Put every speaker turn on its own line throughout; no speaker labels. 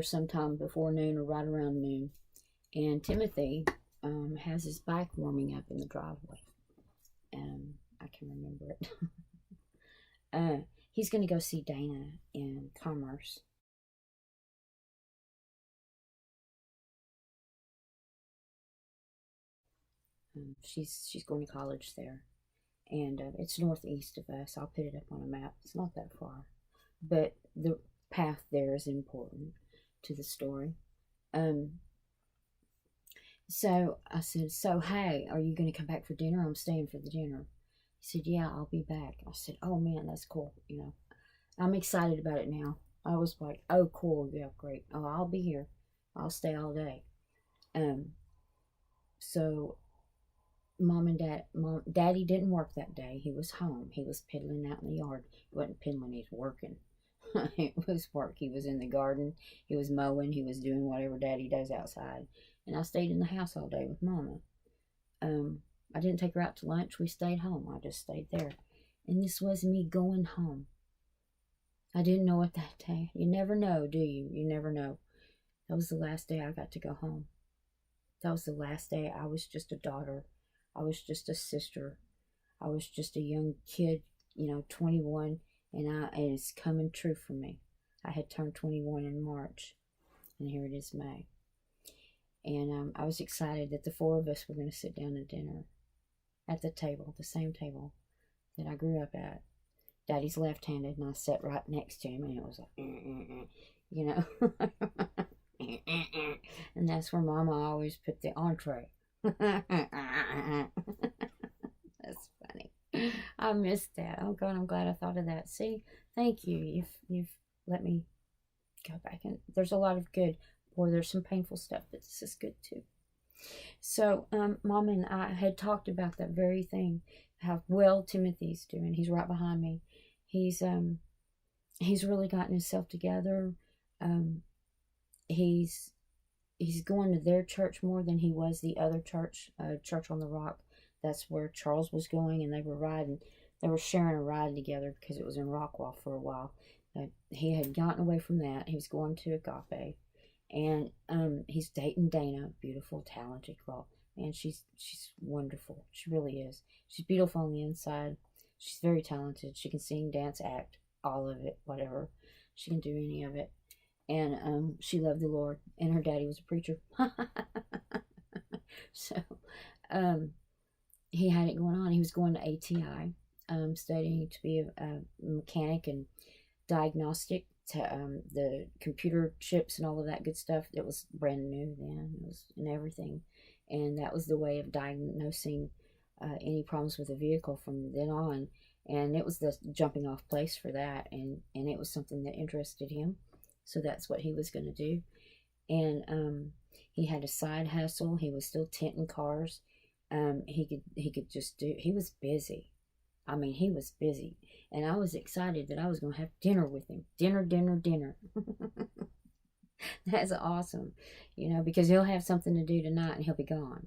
there sometime before noon or right around noon. And Timothy has his bike warming up in the driveway. I can remember it. He's going to go see Dana in Commerce. She's going to college there. And it's northeast of us. I'll put it up on a map. It's not that far. But the path there is important to the story. So I said, so hey, are you going to come back for dinner? I'm staying for the dinner. He said, yeah, I'll be back. I said, oh man, that's cool. You know, I'm excited about it now. I was like, oh cool, yeah, great. Oh, I'll be here. I'll stay all day. So Daddy didn't work that day. He was home. He was piddling out in the yard. He wasn't piddling, he was working. It was work. He was in the garden. He was mowing. He was doing whatever Daddy does outside. And I stayed in the house all day with Mama. I didn't take her out to lunch. We stayed home. I just stayed there. And this was me going home. I didn't know it that day. You never know, do you? You never know. That was the last day I got to go home. That was the last day I was just a daughter. I was just a sister. I was just a young kid, 21. And it's coming true for me. I had turned 21 in March. And here it is May. And I was excited that the four of us were going to sit down to dinner at the table, the same table that I grew up at. Daddy's left-handed, and I sat right next to him, and it was like, And that's where Mama always put the entree. That's funny. I missed that. Oh God, I'm glad I thought of that. See, thank you. You've let me go back, and there's a lot of good. Boy, there's some painful stuff, but this is good too. So, Mama and I had talked about that very thing. How well Timothy's doing. He's right behind me. He's really gotten himself together. He's going to their church more than he was the other church, Church on the Rock. That's where Charles was going, and they were sharing a ride together because it was in Rockwall for a while. He had gotten away from that. He was going to Agape, and he's dating Dana, beautiful, talented girl. And she's wonderful. She really is. She's beautiful on the inside. She's very talented. She can sing, dance, act, all of it, whatever. She can do any of it. And she loved the Lord, and her daddy was a preacher. So he had it going on. He was going to ATI, studying to be a mechanic and diagnostic to the computer chips and all of that good stuff. That was brand new then. It was in everything. And that was the way of diagnosing any problems with a vehicle from then on. And it was the jumping off place for that. And it was something that interested him. So that's what he was going to do. And he had a side hustle. He was still tinting cars. He could just do, he was busy. I mean, he was busy. And I was excited that I was going to have dinner with him. Dinner. That's awesome. Because he'll have something to do tonight and he'll be gone.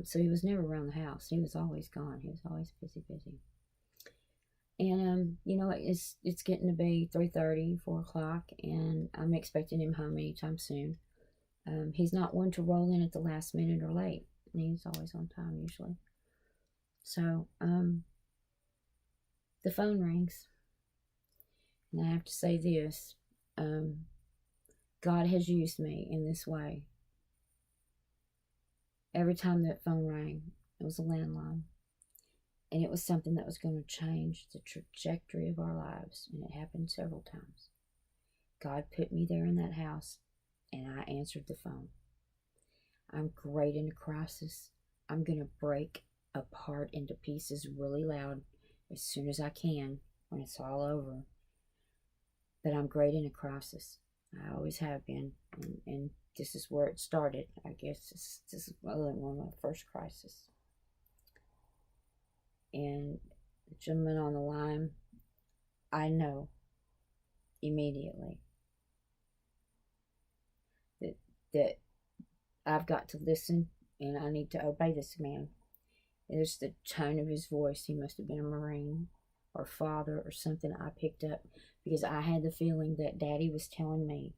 So he was never around the house. He was always gone. He was always busy. And, it's getting to be 3:30, 4 o'clock, and I'm expecting him home anytime soon. He's not one to roll in at the last minute or late. He's always on time, usually. So, the phone rings. And I have to say this. God has used me in this way. Every time that phone rang, it was a landline. And it was something that was going to change the trajectory of our lives. And it happened several times. God put me there in that house, and I answered the phone. I'm great in a crisis. I'm going to break apart into pieces really loud as soon as I can when it's all over. But I'm great in a crisis. I always have been. And this is where it started. I guess this is one of my first crises. And the gentleman on the line, I know immediately that I've got to listen and I need to obey this man. There's the tone of his voice. He must have been a Marine or father or something I picked up, because I had the feeling that Daddy was telling me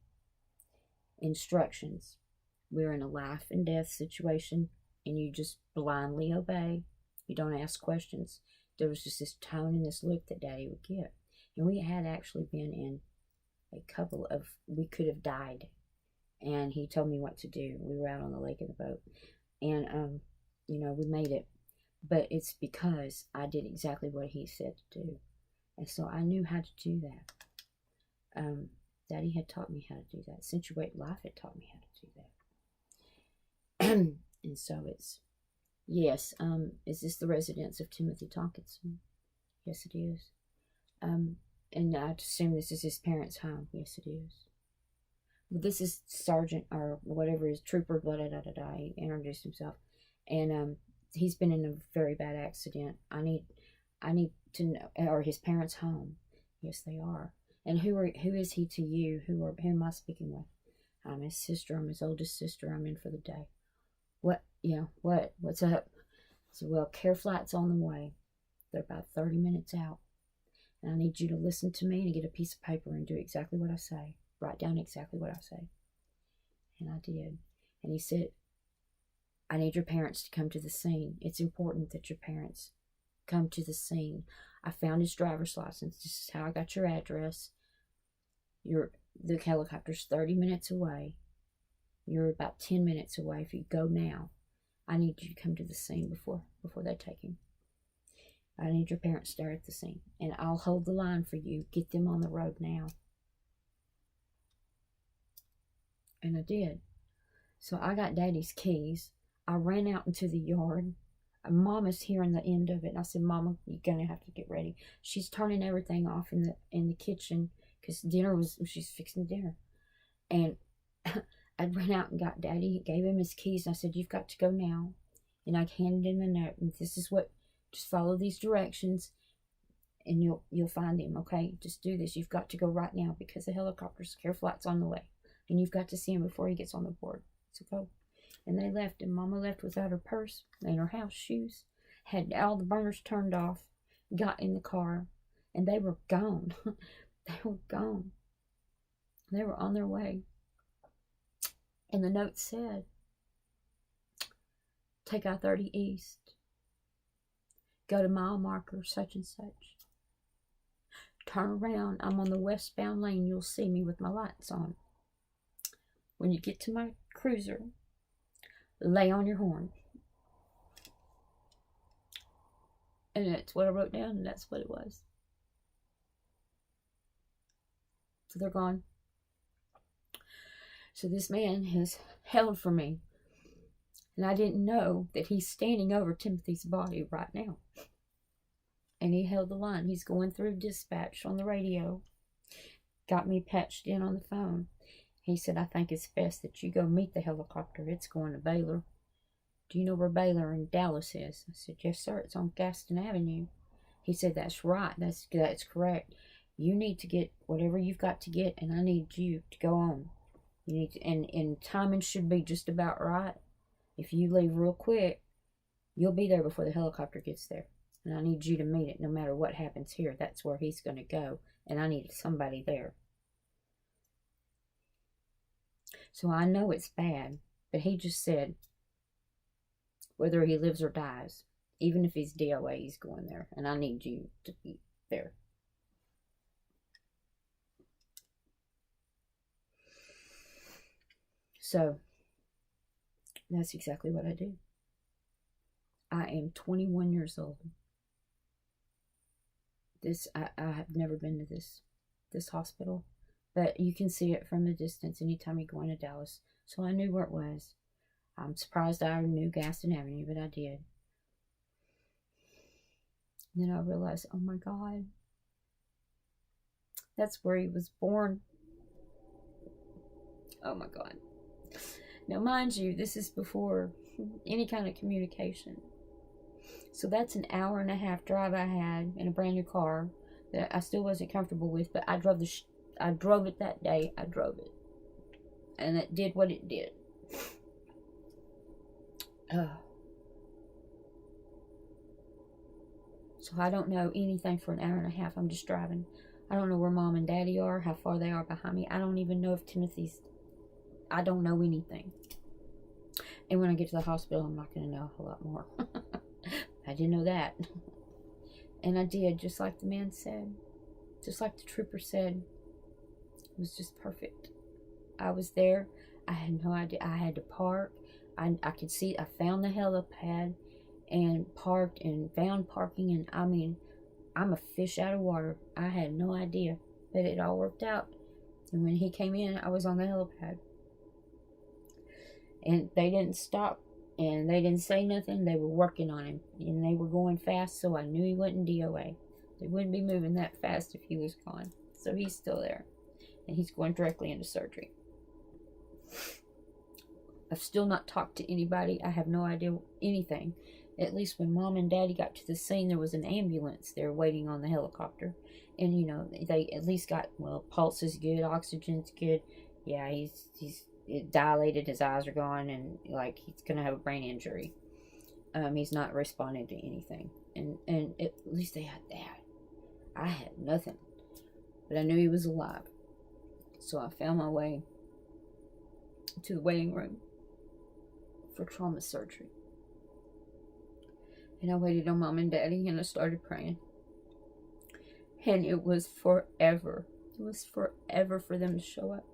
instructions. We're in a life and death situation, and you just blindly obey. You don't ask questions. There was just this tone and this look that Daddy would get. And we had actually been in a couple of, we could have died. And he told me what to do. We were out on the lake in the boat. And, we made it. But it's because I did exactly what he said to do. And so I knew how to do that. Daddy had taught me how to do that. Situate Life had taught me how to do that. And so it's, yes, is this the residence of Timothy Tonkinson? Yes, it is. And I assume this is his parents' home. Yes, it is. But this is Sergeant, or whatever his trooper, blah, blah, blah, blah, blah. He introduced himself. And he's been in a very bad accident. I need to know, or his parents' home. Yes, they are. And who is he to you? Who am I speaking with? I'm his sister. I'm his oldest sister. I'm in for the day. What? What's up? So, well, care flight's on the way. They're about 30 minutes out. And I need you to listen to me and get a piece of paper and do exactly what I say. Write down exactly what I say. And I did. And he said, I need your parents to come to the scene. It's important that your parents come to the scene. I found his driver's license. This is how I got your address. The helicopter's 30 minutes away. You're about 10 minutes away. If you go now, I need you to come to the scene before they take him. I need your parents there at the scene. And I'll hold the line for you. Get them on the road now. And I did. So I got Daddy's keys. I ran out into the yard. Mama's hearing the end of it. And I said, Mama, you're going to have to get ready. She's turning everything off in the kitchen because she's fixing dinner. And I ran out and got Daddy, gave him his keys. And I said, you've got to go now. And I handed him a note. And this is what, just follow these directions and you'll find him, okay? Just do this. You've got to go right now because the helicopter's care flight's on the way. And you've got to see him before he gets on the board. So go. And they left, and Mama left without her purse and her house shoes. Had all the burners turned off. Got in the car. And they were gone. They were gone. They were on their way. And the note said, take I-30 East. Go to mile marker such and such. Turn around. I'm on the westbound lane. You'll see me with my lights on. When you get to my cruiser, lay on your horn. And that's what I wrote down, and that's what it was. So they're gone. So this man has held for me. And I didn't know that he's standing over Timothy's body right now. And he held the line. He's going through dispatch on the radio. Got me patched in on the phone. He said, I think it's best that you go meet the helicopter. It's going to Baylor. Do you know where Baylor in Dallas is? I said, yes, sir. It's on Gaston Avenue. He said, that's right. That's correct. You need to get whatever you've got to get, and I need you to go on. You need to, and timing should be just about right. If you leave real quick, you'll be there before the helicopter gets there. And I need you to meet it no matter what happens here. That's where he's going to go. And I need somebody there. So I know it's bad, but he just said, whether he lives or dies, even if he's DOA, he's going there. And I need you to be there. So, that's exactly what I do. I am 21 years old. I have never been to this hospital. But you can see it from a distance anytime you go into Dallas. So I knew where it was. I'm surprised I knew Gaston Avenue, but I did. And then I realized, oh my God. That's where he was born. Oh my God. Now mind you, this is before any kind of communication. So that's an hour and a half drive I had in a brand new car that I still wasn't comfortable with, but I drove it that day. I drove it. And it did what it did. So I don't know anything for an hour and a half. I'm just driving. I don't know where Mom and Daddy are, how far they are behind me. I don't even know if Timothy's I don't know anything. And when I get to the hospital, I'm not going to know a whole lot more. I didn't know that. And I did, just like the man said. Just like the trooper said. It was just perfect. I was there. I had no idea. I had to park. I could see. I found the helipad and parked and found parking. And I mean, I'm a fish out of water. I had no idea. But it all worked out. And when he came in, I was on the helipad. And they didn't stop. And they didn't say nothing. They were working on him. And they were going fast, so I knew he wasn't DOA. They wouldn't be moving that fast if he was gone. So he's still there. And he's going directly into surgery. I've still not talked to anybody. I have no idea anything. At least when Mom and Daddy got to the scene, there was an ambulance there waiting on the helicopter. And, you know, they at least got, well, pulse is good, oxygen's good. Yeah, he's it dilated, his eyes are gone, and, like, he's going to have a brain injury. He's not responding to anything. And at least they had that. I had nothing. But I knew he was alive. So I found my way to the waiting room for trauma surgery. And I waited on Mom and Daddy, and I started praying. And it was forever. It was forever for them to show up.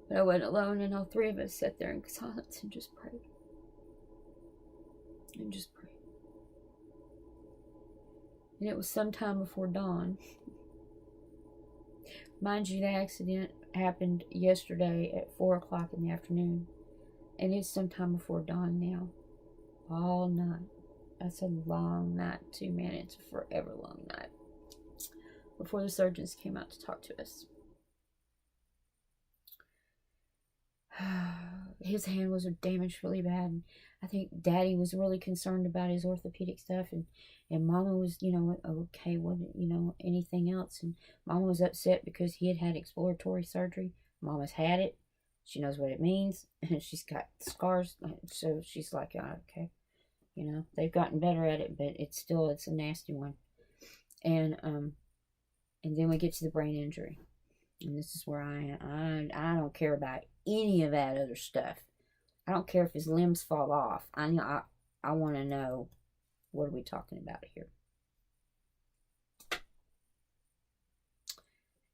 But I went alone, and all three of us sat there in silence and just prayed. And just prayed. And it was sometime before dawn. Mind you, the accident happened yesterday at 4 o'clock in the afternoon. And it's sometime before dawn now. All night. That's a long night too, man. It's a forever long night. Before the surgeons came out to talk to us. His hand was damaged really bad. I think Daddy was really concerned about his orthopedic stuff, and Mama was, you know, okay, what, you know, anything else. And Mama was upset because he had exploratory surgery. Mama's had it. She knows what it means, and she's got scars, so she's like, oh, okay, you know, they've gotten better at it, but it's a nasty one. And then we get to the brain injury, and this is where I don't care about any of that other stuff. I don't care if his limbs fall off. I want to know, what are we talking about here?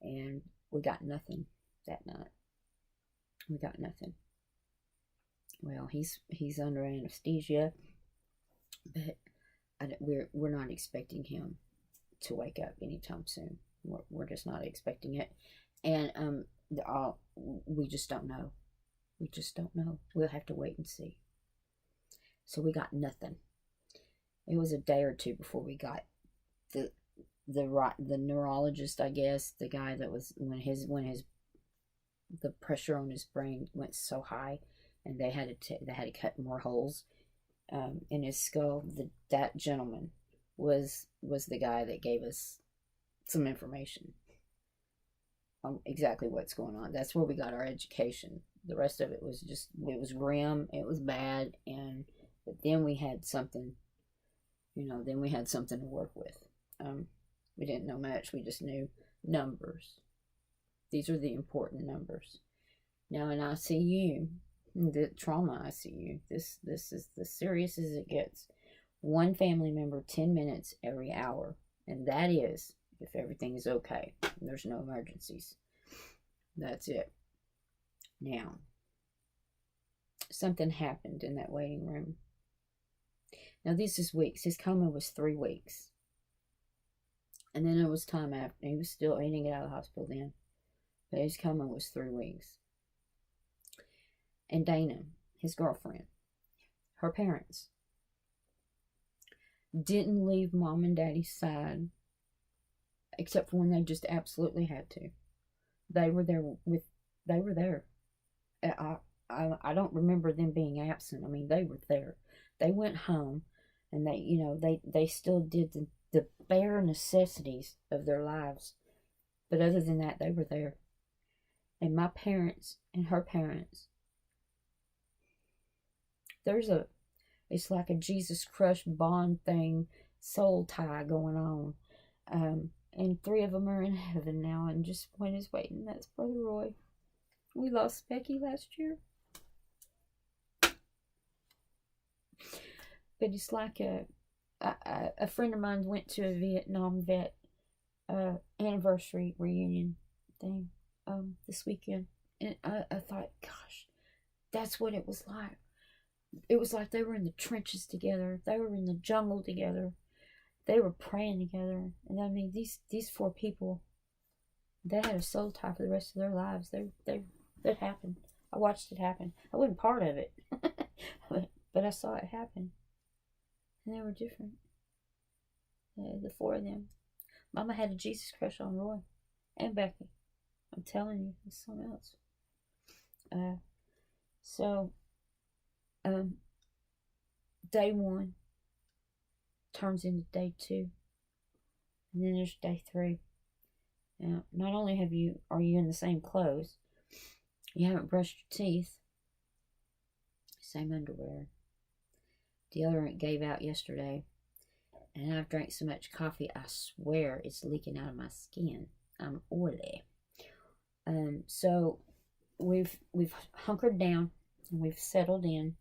And we got nothing that night. We got nothing. Well, he's under anesthesia, but we're not expecting him to wake up anytime soon. We're just not expecting it, and we just don't know. We just don't know. We'll have to wait and see. So we got nothing. It was a day or two before we got the neurologist, I guess, the guy that was when the pressure on his brain went so high, and they had to cut more holes in his skull. That gentleman was the guy that gave us some information on exactly what's going on. That's where we got our education. The rest of it was grim, it was bad, but then we had something, you know, to work with. We didn't know much, we just knew numbers. These are the important numbers. Now in ICU, the trauma ICU, this is the serious as it gets. One family member, 10 minutes every hour, and that is if everything is okay and there's no emergencies. That's it. Now, something happened in that waiting room. Now, this is weeks. His coma was 3 weeks. And then there was time after. He didn't get out of the hospital then. But his coma was 3 weeks. And Dana, his girlfriend, her parents, didn't leave Mom and Daddy's side except for when they just absolutely had to. They were there. I don't remember them being absent. I mean, they were there. They went home, and they still did the bare necessities of their lives. But other than that, they were there. And my parents and her parents, it's like a Jesus crush bond thing, soul tie going on. And 3 of them are in heaven now, and just one is waiting. That's Brother Roy. We lost Becky last year. But it's like a friend of mine went to a Vietnam vet anniversary reunion thing this weekend. And I thought, gosh, that's what it was like. It was like they were in the trenches together. They were in the jungle together. They were praying together. And I mean, these four people, they had a soul tie for the rest of their lives. That happened. I watched it happen. I wasn't part of it, but I saw it happen. And they were different. The four of them. Mama had a Jesus crush on Roy and Becky. I'm telling you, it's something else. Day one turns into day two, and then there's day three. Now, not only are you in the same clothes, you haven't brushed your teeth, same underwear. Deodorant gave out yesterday, and I've drank so much coffee, I swear it's leaking out of my skin. I'm oily. So we've hunkered down, and we've settled in,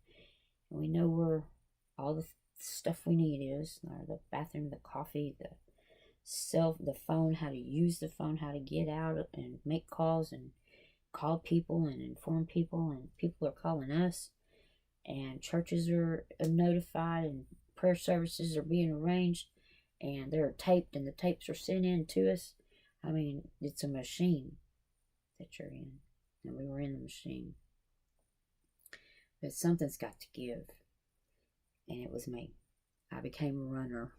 and we know where all the stuff we need is. The bathroom, the coffee, the phone, how to use the phone, how to get out and make calls and call people and inform people, and people are calling us, and churches are notified, and prayer services are being arranged, and they're taped, and the tapes are sent in to us. I mean, it's a machine that you're in, and we were in the machine. But something's got to give, and it was me. I became a runner.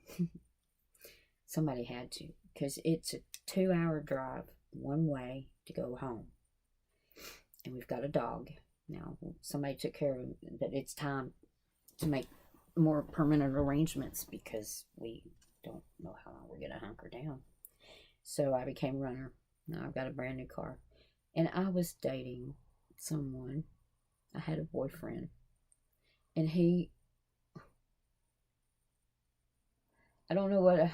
Somebody had to, because it's a 2-hour drive one way to go home, and we've got a dog now. Somebody took care of him, but it's time to make more permanent arrangements, because we don't know how long we're going to hunker down. So I became a runner. Now I've got a brand new car, and I was dating someone. I had a boyfriend, and I don't know what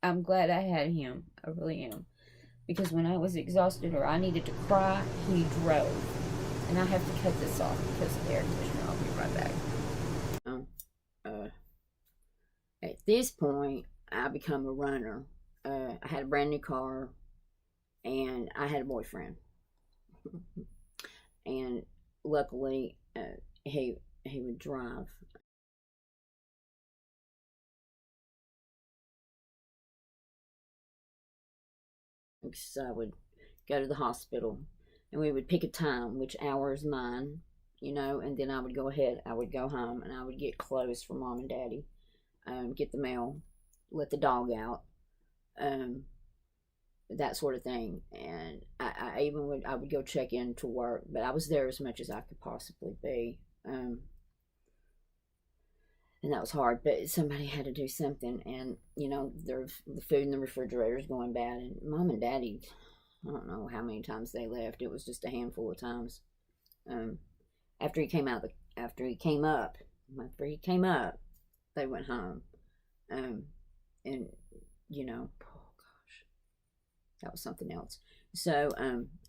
I'm glad I had him. I really am. Because when I was exhausted or I needed to cry, he drove. And I have to cut this off because of the air conditioner. I'll be right back. At this point, I become a runner. I had a brand new car, and I had a boyfriend. And luckily, he would drive. So I would go to the hospital, and we would pick a time, which hour is mine, and then I would go ahead. I would go home, and I would get clothes for Mom and Daddy, get the mail, let the dog out, that sort of thing. And I would go check in to work, but I was there as much as I could possibly be. And that was hard, but somebody had to do something. And the food in the refrigerator is going bad, and Mom and Daddy, I don't know how many times they left. It was just a handful of times. After he came up, they went home. And oh gosh, that was something else. So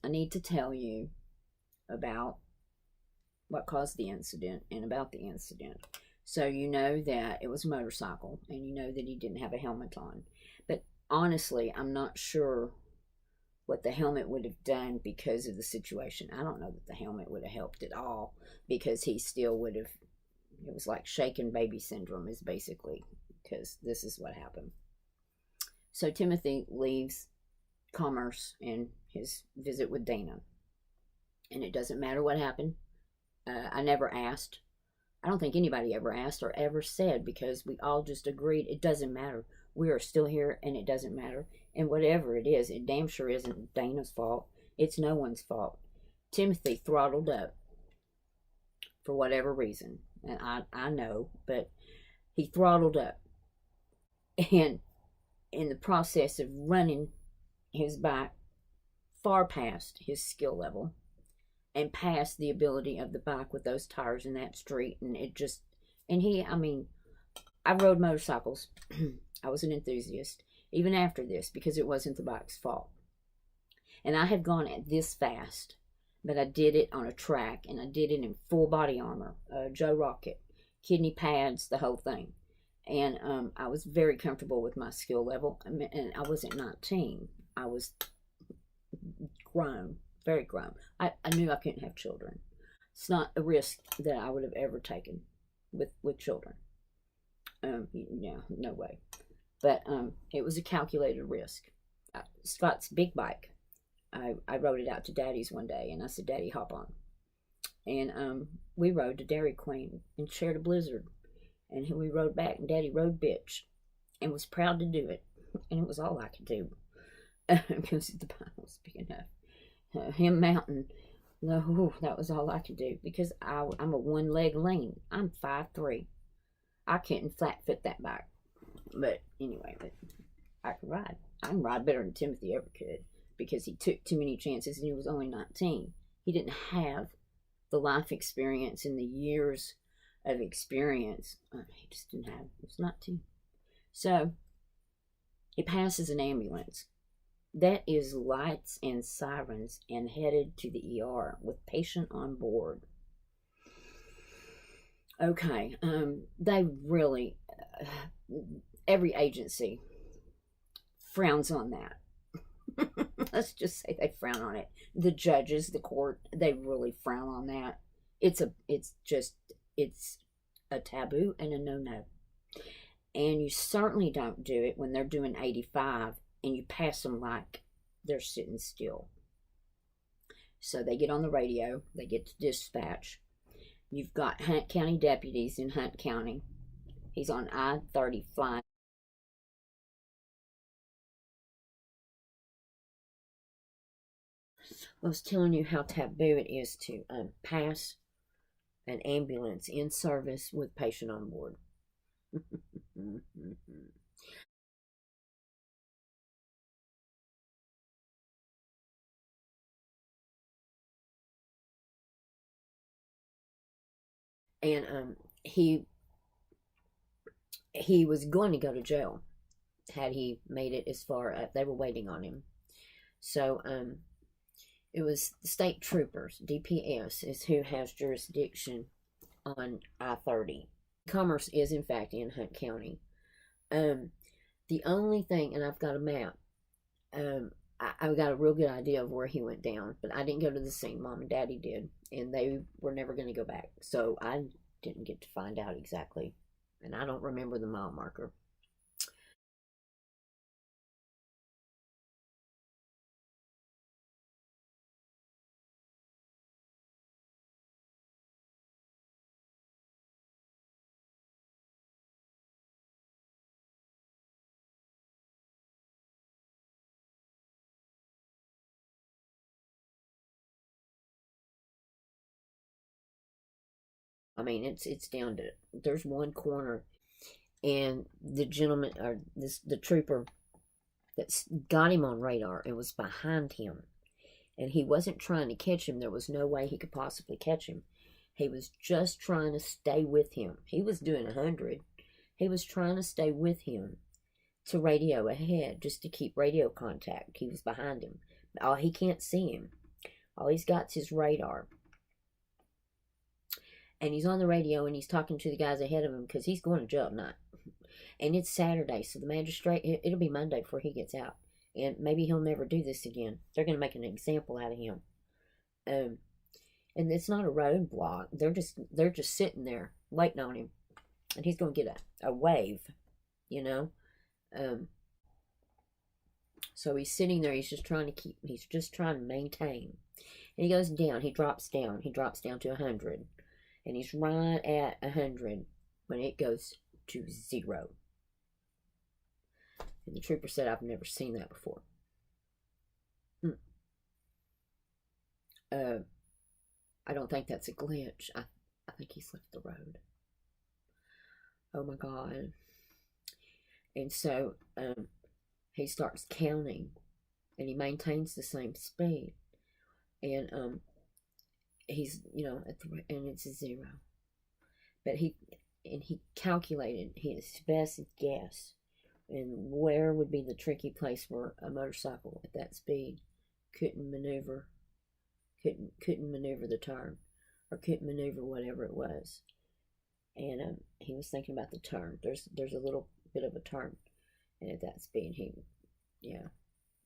I need to tell you about what caused the incident and about the incident. So you know that it was a motorcycle, and you know that he didn't have a helmet on. But honestly, I'm not sure what the helmet would have done because of the situation. I don't know that the helmet would have helped at all, because he still would have, it was like shaken baby syndrome is basically, because this is what happened. So Timothy leaves Commerce and his visit with Dana. And it doesn't matter what happened. I never asked. I don't think anybody ever asked or ever said, because we all just agreed it doesn't matter. We are still here, and it doesn't matter. And whatever it is, it damn sure isn't Dana's fault. It's no one's fault. Timothy throttled up for whatever reason. And I know, but he throttled up. And in the process of running his bike far past his skill level, and past the ability of the bike with those tires in that street. And I rode motorcycles. I was an enthusiast, even after this, because it wasn't the bike's fault. And I had gone at this fast, but I did it on a track, and I did it in full body armor, Joe Rocket, kidney pads, the whole thing. And I was very comfortable with my skill level. And I wasn't 19. I was grown, very grown. I knew I couldn't have children. It's not a risk that I would have ever taken with children. Yeah, no way. But it was a calculated risk. Scott's big bike. I rode it out to Daddy's one day, and I said, "Daddy, hop on." And we rode to Dairy Queen and shared a blizzard. And we rode back, and Daddy rode bitch, and was proud to do it. And it was all I could do because the bike was big enough. Him mounting, no, that was all I could do because I'm a one-leg lane. I'm 5'3". I couldn't flat foot that bike. But anyway, I can ride. I can ride better than Timothy ever could because he took too many chances and he was only 19. He didn't have the life experience and the years of experience. He just didn't have. He was 19. So he passes an ambulance. That is lights and sirens and headed to the ER with patient on board. Okay, they really, every agency frowns on that. Let's just say they frown on it. The judges, the court, they really frown on that. It's a taboo and a no-no. And you certainly don't do it when they're doing 85 and you pass them like they're sitting still. So they get on the radio, they get to dispatch. You've got Hunt County deputies in Hunt County. He's on I-30 flying. I was telling you how taboo it is to pass an ambulance in service with patient on board. And he was going to go to jail had he made it as far up. They were waiting on him. So it was the state troopers, DPS, is who has jurisdiction on I-30. Commerce is in fact in Hunt County. The only thing, and I've got a map, I got a real good idea of where he went down, but I didn't go to the scene. Mom and Daddy did, and they were never going to go back, so I didn't get to find out exactly, and I don't remember the mile marker. I mean, it's down to, there's one corner, and the gentleman, or the trooper that's got him on radar, and was behind him, and he wasn't trying to catch him. There was no way he could possibly catch him. He was just trying to stay with him. He was doing 100. He was trying to stay with him to radio ahead, just to keep radio contact. He was behind him. He can't see him. All he's got's his radar. And he's on the radio, and he's talking to the guys ahead of him because he's going to jail tonight. And it's Saturday, so the magistrate, it'll be Monday before he gets out. And maybe he'll never do this again. They're going to make an example out of him. And it's not a roadblock. They're just sitting there waiting on him. And he's going to get a wave, you know. So he's sitting there. He's just trying to maintain. And he goes down. He drops down. He drops down to 100. And he's right at 100 when it goes to 0. And the trooper said, "I've never seen that before." I don't think that's a glitch. I think he's left the road. Oh my God. And so he starts counting, and he maintains the same speed. And he's, and it's a 0. But he calculated his best guess and where would be the tricky place for a motorcycle at that speed couldn't maneuver, couldn't maneuver the turn, or couldn't maneuver whatever it was. And he was thinking about the turn. There's a little bit of a turn, and at that speed,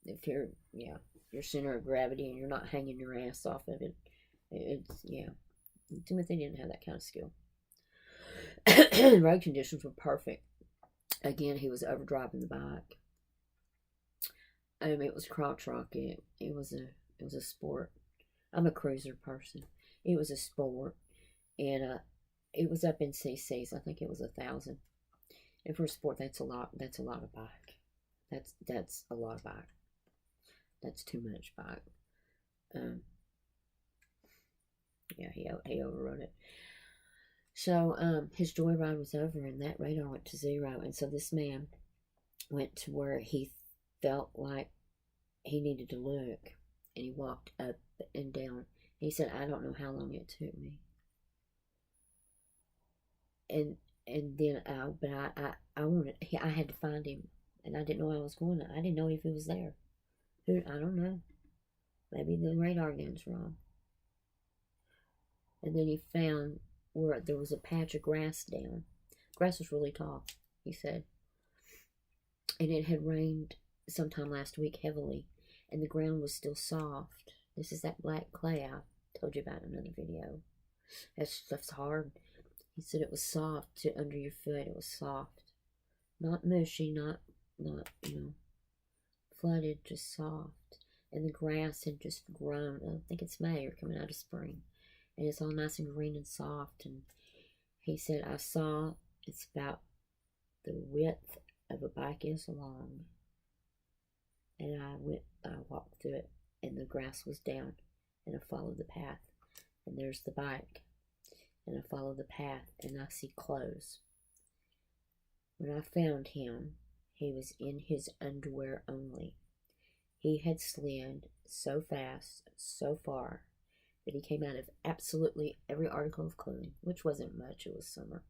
if you're your center of gravity and you're not hanging your ass off of it, it's Timothy didn't have that kind of skill. Road conditions were perfect. Again, he was overdriving the bike. It was crotch rocket. It was a sport. I'm a cruiser person. It was a sport, and it was up in CCs. I think it was 1,000. And for a sport, that's a lot. That's a lot of bike. That's a lot of bike. That's too much bike. He overrode it. So his joyride was over, and that radar went to 0. And so this man went to where he felt like he needed to look, and he walked up and down. He said, "I don't know how long it took me." And then I had to find him, and I didn't know I was going. I didn't know if he was there. I don't know. Maybe the radar gun's wrong. And then he found where there was a patch of grass down. Grass was really tall, he said. And it had rained sometime last week heavily, and the ground was still soft. This is that black clay I told you about in another video. That stuff's hard. He said it was soft under your foot. It was soft. Not mushy, not flooded, just soft. And the grass had just grown. I think it's May or coming out of spring. And it's all nice and green and soft. And he said, I saw it's about the width of a bike is long. And I walked through it, and the grass was down, and I followed the path. And there's the bike. And I followed the path, and I see clothes. When I found him, he was in his underwear only. He had slid so fast, so far, that he came out of absolutely every article of clothing, which wasn't much, it was summer.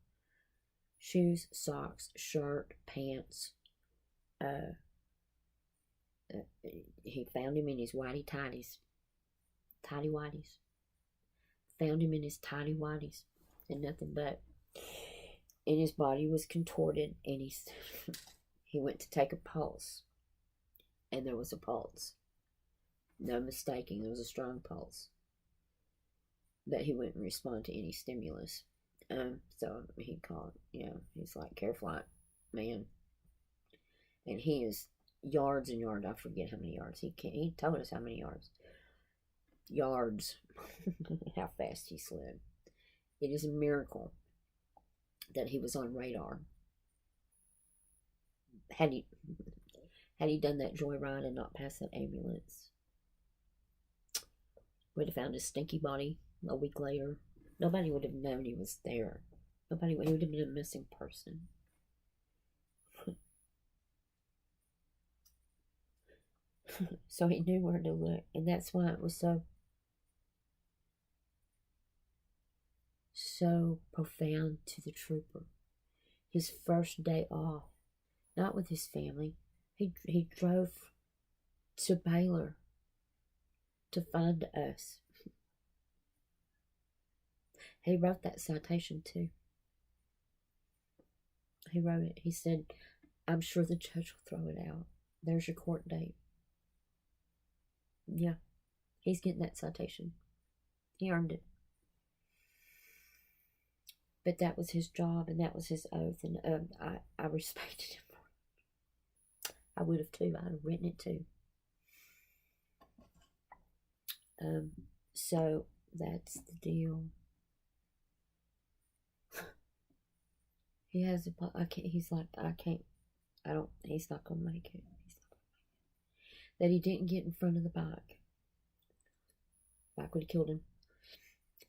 Shoes, socks, shirt, pants. He found him in his whitey-tighties. Tighty-whities. Found him in his tighty-whities. And nothing but. And his body was contorted, and he went to take a pulse. And there was a pulse. No mistaking, there was a strong pulse. But he wouldn't respond to any stimulus. So he called, he's like, care flight, man. And he is yards and yards. I forget how many yards. He told us how many yards. Yards. How fast he slid. It is a miracle that he was on radar. Had he done that joyride and not passed that ambulance, we'd have found his stinky body a week later. Nobody would have known he was there. He would have been a missing person. So he knew where to look, and that's why it was so profound to the trooper. His first day off, not with his family. He drove to Baylor to find us. He wrote that citation too. He wrote it. He said, I'm sure the judge will throw it out. There's your court date. Yeah, he's getting that citation. He earned it. But that was his job, and that was his oath, and I respected him for it. I would have too. I'd have written it too. So that's the deal. He has he's like, he's not gonna make it. That he didn't get in front of the bike. The bike would have killed him.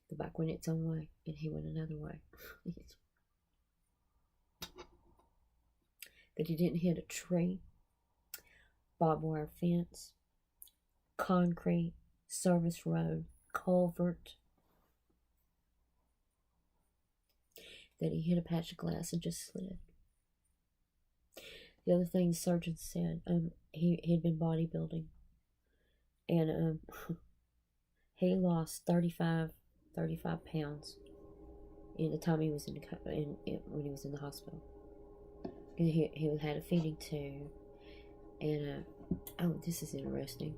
The bike went its own way, and he went another way. That he didn't hit a tree, barbed wire fence, concrete, service road, culvert. That he hit a patch of glass and just slid. The other thing the surgeon said, he'd been bodybuilding. And he lost 35 pounds in the time he was when he was in the hospital. And he had a feeding tube. And oh, this is interesting.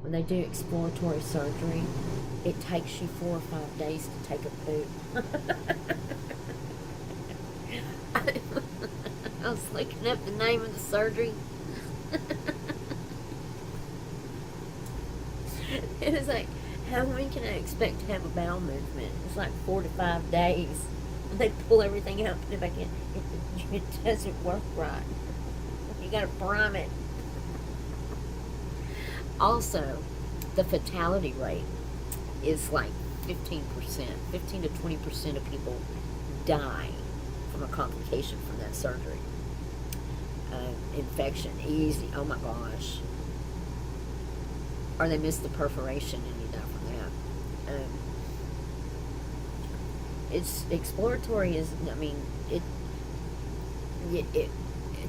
When they do exploratory surgery, it takes you 4 or 5 days to take a poop. I was looking up the name of the surgery. It was like, how many can I expect to have a bowel movement? It's like 4 to 5 days. And they pull everything out and put it back in. It doesn't work right. You gotta prime it. Also, the fatality rate is like 15%. 15 to 20% of people die from a complication from that surgery. Infection, easy. Oh my gosh. Or they miss the perforation and you die from that. It's exploratory. It's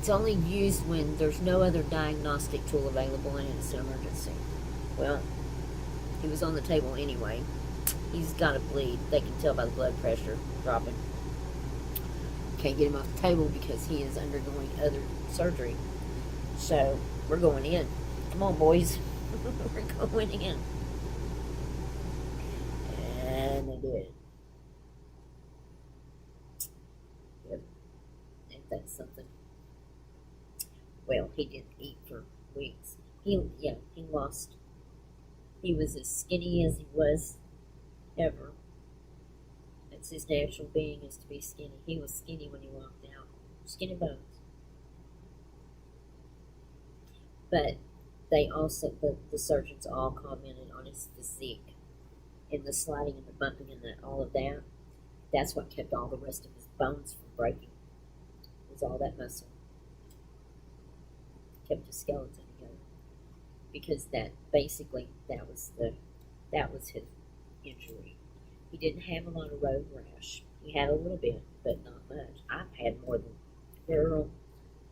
only used when there's no other diagnostic tool available and it's an emergency. Well, he was on the table anyway. He's got to bleed. They can tell by the blood pressure dropping. Can't get him off the table because he is undergoing other surgery. So we're going in. Come on, boys. We're going in. And they did. Yep. Ain't that something? Well, he didn't eat for weeks. He lost. He was as skinny as he was ever. It's his natural being is to be skinny. He was skinny when he walked out. Skinny bones. But they also, the surgeons all commented on his physique and the sliding and the bumping and all of that. That's what kept all the rest of his bones from breaking. It was all that muscle. Kept his skeleton together. Because that was his injury. He didn't have a lot of road rash. He had a little bit, but not much. I've had more than, girl,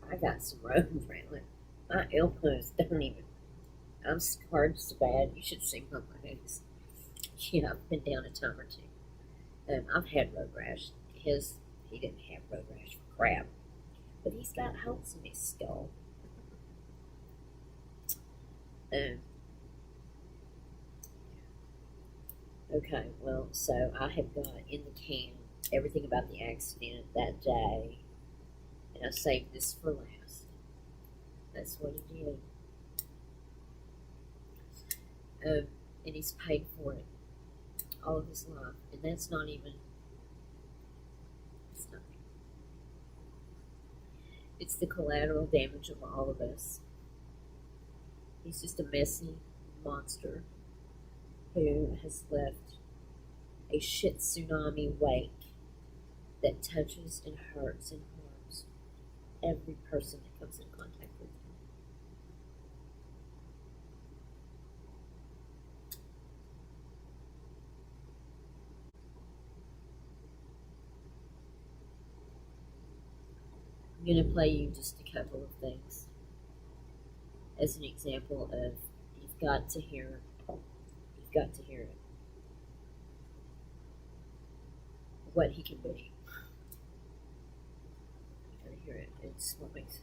I got some road rash. My elbows don't even, I'm scarred so bad, you should see my legs. Yeah, I've been down a time or two. I've had road rash. He didn't have road rash for crap. But he's got holes in his skull. Okay, well, so I have got in the can everything about the accident that day, and I saved this for last. That's what he did. And he's paid for it all of his life, and that's not even, it's nothing. It's the collateral damage of all of us. He's just a messy monster who has left a shit tsunami wake that touches and hurts and harms every person that comes in contact with him. I'm going to play you just a couple of things as an example of you've got to hear it. You've got to hear it. What he can be. You gotta hear it. It's what makes